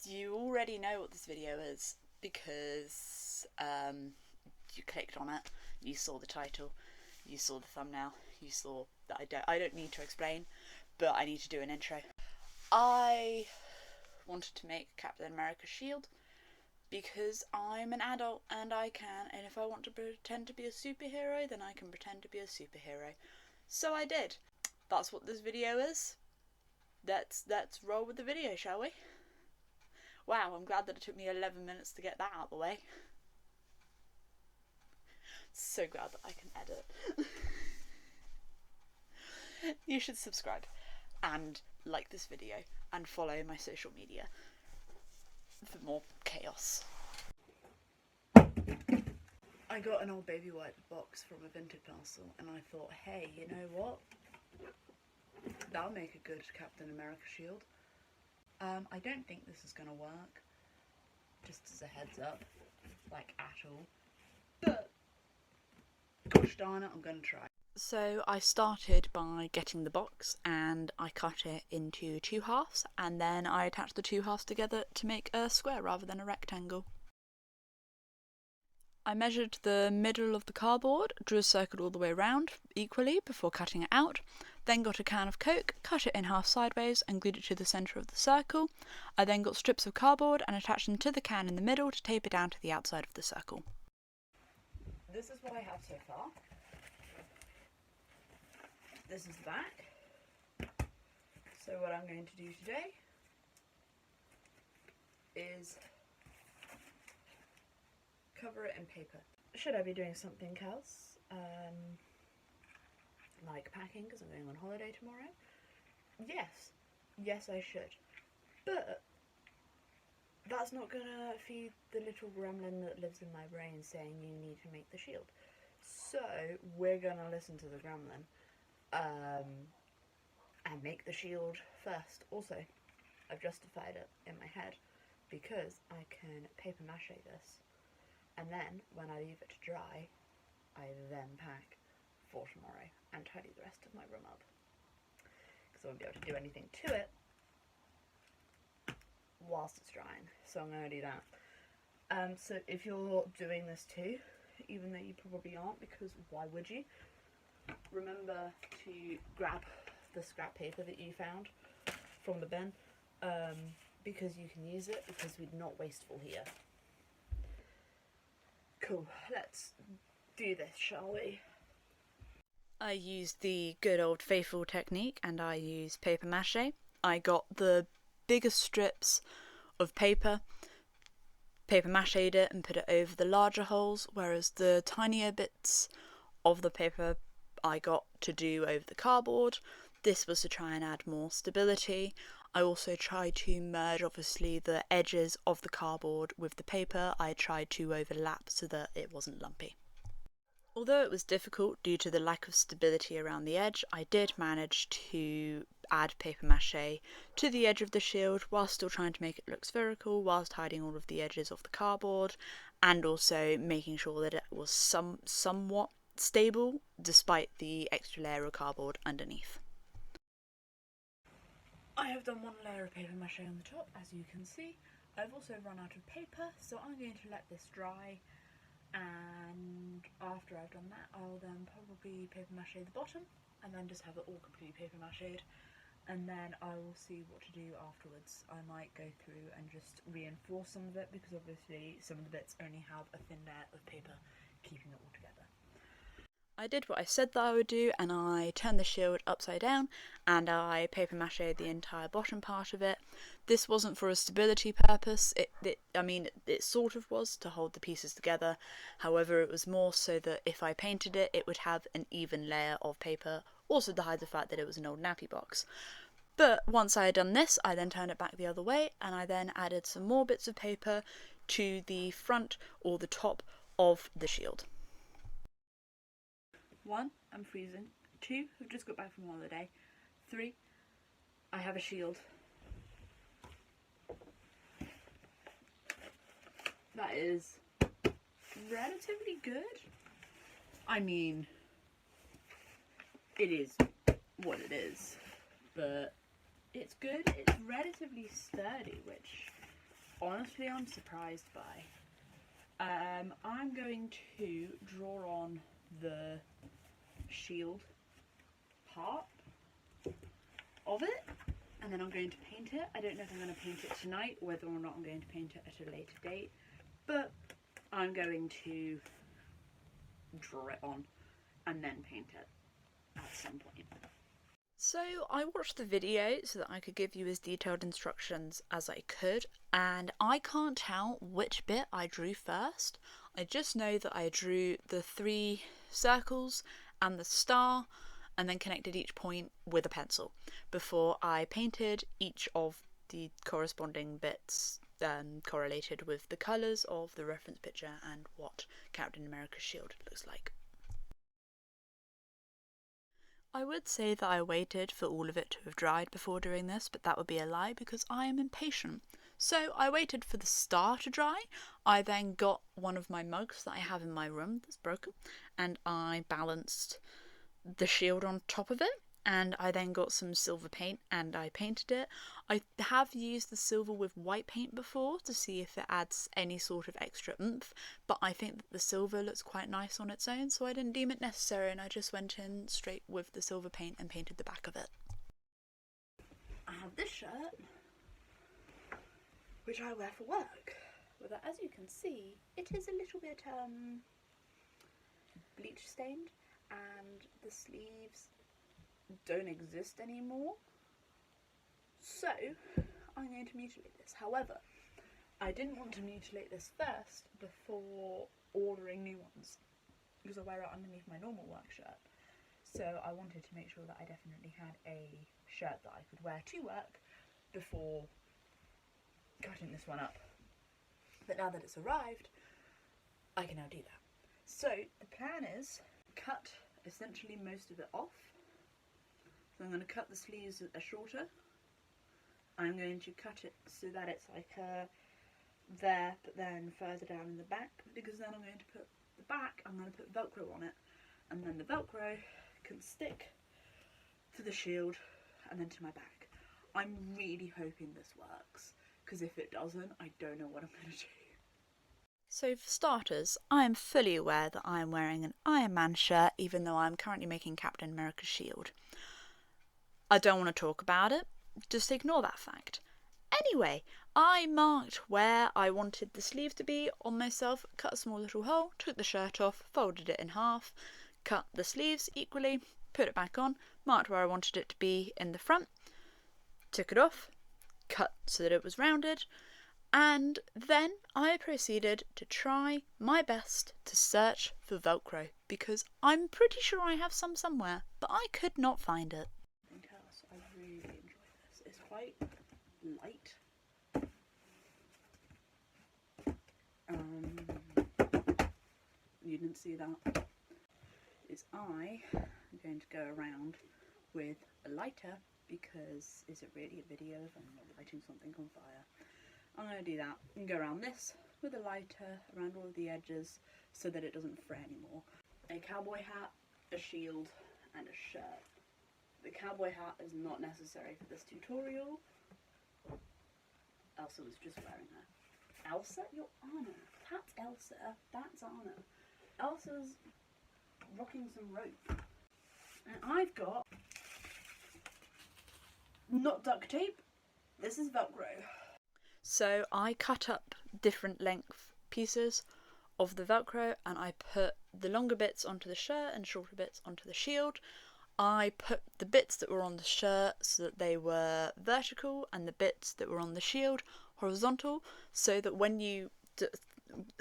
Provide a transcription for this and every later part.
you already know what this video is because you clicked on it, you saw the title, you saw the thumbnail, you saw that I don't need to explain, but I need to do an intro. I wanted to make Captain America's shield because I'm an adult and I can, and if I want to pretend to be a superhero, then I can pretend to be a superhero. So I did. That's what this video is. Let's roll with the video, shall we? Wow, I'm glad that it took me 11 minutes to get that out of the way. So glad that I can edit. You should subscribe and like this video and follow my social media for more chaos. I got an old baby wipe box from a vintage parcel and I thought, hey, you know what? That'll make a good Captain America shield. I don't think this is gonna work, just as a heads up, like at all, but gosh darn it, I'm gonna try. So I started by getting the box and I cut it into 2 halves and then I attached the 2 halves together to make a square rather than a rectangle. I measured the middle of the cardboard, drew a circle all the way around equally before cutting it out, then got a can of Coke, cut it in half sideways and glued it to the centre of the circle. I then got strips of cardboard and attached them to the can in the middle to tape it down to the outside of the circle. This is what I have so far. This is the back. So what I'm going to do today is cover it in paper. Should I be doing something else? Like packing, because I'm going on holiday tomorrow? Yes I should. But that's not gonna feed the little gremlin that lives in my brain saying you need to make the shield. So we're gonna listen to the gremlin and make the shield first. Also, I've justified it in my head because I can paper mache this, and then when I leave it to dry, I then pack for tomorrow and tidy the rest of my room up, because I won't be able to do anything to it whilst it's drying. So I'm going to do that. So if you're doing this too, even though you probably aren't, because why would you, remember to grab the scrap paper that you found from the bin, because you can use it, because we're not wasteful here. Cool, let's do this, shall we? I used the good old faithful technique and I used paper mache. I got the biggest strips of paper mached it and put it over the larger holes, whereas the tinier bits of the paper I got to do over the cardboard. This was to try and add more stability. I also tried to merge obviously the edges of the cardboard with the paper. I tried to overlap so that it wasn't lumpy. Although it was difficult due to the lack of stability around the edge, I did manage to add paper mache to the edge of the shield whilst still trying to make it look spherical, whilst hiding all of the edges of the cardboard and also making sure that it was somewhat stable despite the extra layer of cardboard underneath. I have done 1 layer of paper mache on the top, as you can see. I've also run out of paper, so I'm going to let this dry, and after I've done that I'll then probably paper mache the bottom and then just have it all completely paper mached, and then I will see what to do afterwards. I might go through and just reinforce some of it, because obviously some of the bits only have a thin layer of paper keeping it all together. I did what I said that I would do, and I turned the shield upside down and I paper mache the entire bottom part of it. This wasn't for a stability purpose. It sort of was to hold the pieces together. However, it was more so that if I painted it, it would have an even layer of paper, also to hide the fact that it was an old nappy box. But once I had done this, I then turned it back the other way and I then added some more bits of paper to the front or the top of the shield. 1, I'm freezing. 2, I've just got back from holiday. 3, I have a shield. That is relatively good. I mean, it is what it is, but it's good. It's relatively sturdy, which honestly I'm surprised by. I'm going to draw on the shield part of it, and then I'm going to paint it. I don't know if I'm going to paint it tonight, whether or not I'm going to paint it at a later date, but I'm going to draw it on and then paint it at some point. So I watched the video so that I could give you as detailed instructions as I could, and I can't tell which bit I drew first. I just know that I drew the 3 circles and the star, and then connected each point with a pencil before I painted each of the corresponding bits correlated with the colours of the reference picture and what Captain America's shield looks like. I would say that I waited for all of it to have dried before doing this, but that would be a lie because I am impatient. So I waited for the star to dry. I then got one of my mugs that I have in my room that's broken, and I balanced the shield on top of it, and I then got some silver paint and I painted it. I have used the silver with white paint before to see if it adds any sort of extra oomph, but I think that the silver looks quite nice on its own, so I didn't deem it necessary, and I just went in straight with the silver paint and painted the back of it. I have this shirt, which I wear for work, but as you can see, it is a little bit bleach stained, and the sleeves don't exist anymore, so I'm going to mutilate this. However, I didn't want to mutilate this first before ordering new ones, because I wear it underneath my normal work shirt, so I wanted to make sure that I definitely had a shirt that I could wear to work before cutting this one up. But now that it's arrived, I can now do that. So the plan is cut essentially most of it off. So I'm going to cut the sleeves that are shorter. I'm going to cut it so that it's like there, but then further down in the back, because then I'm going to put the back, I'm going to put Velcro on it, and then the Velcro can stick to the shield and then to my back. I'm really hoping this works, because if it doesn't, I don't know what I'm going to do. So for starters, I am fully aware that I am wearing an Iron Man shirt, even though I am currently making Captain America's shield. I don't want to talk about it, just ignore that fact. Anyway, I marked where I wanted the sleeve to be on myself, cut a small little hole, took the shirt off, folded it in half, cut the sleeves equally, put it back on, marked where I wanted it to be in the front, took it off, cut so that it was rounded, and then I proceeded to try my best to search for Velcro, because I'm pretty sure I have some somewhere, but I could not find it. I really enjoy this. It's quite light. You didn't see that. I am going to go around with a lighter, because is it really a video if I'm not lighting something on fire? I'm going to do that and go around this with a lighter around all of the edges so that it doesn't fray anymore. A cowboy hat, a shield, and a shirt. The cowboy hat is not necessary for this tutorial. Elsa was just wearing that. Elsa? You're Anna. That's Elsa. That's Anna. Elsa's rocking some rope. And I've got not duct tape. This is Velcro. So I cut up different length pieces of the Velcro, and I put the longer bits onto the shirt and shorter bits onto the shield. I put the bits that were on the shirt so that they were vertical, and the bits that were on the shield horizontal, so that when you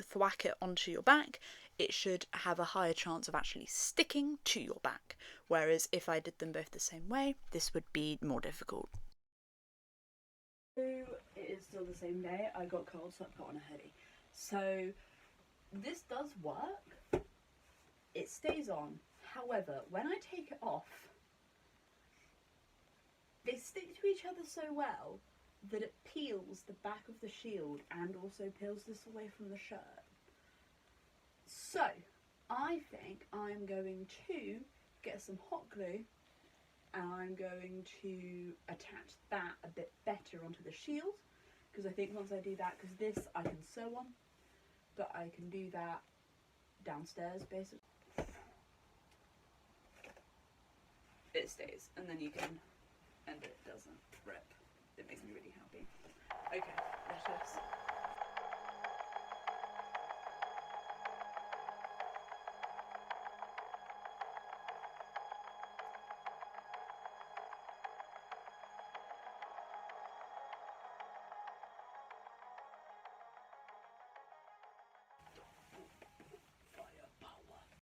thwack it onto your back, it should have a higher chance of actually sticking to your back, whereas if I did them both the same way, this would be more difficult. So it is still the same day. I got cold, so I put on a hoodie. So this does work. It stays on. However, when I take it off, they stick to each other so well that it peels the back of the shield and also peels this away from the shirt. So I think I'm going to get some hot glue, and I'm going to attach that a bit better onto the shield, because I think once I do that, because this I can sew on, but I can do that downstairs basically. It stays, and then you can, and it doesn't rip. It makes me really happy. Okay, let us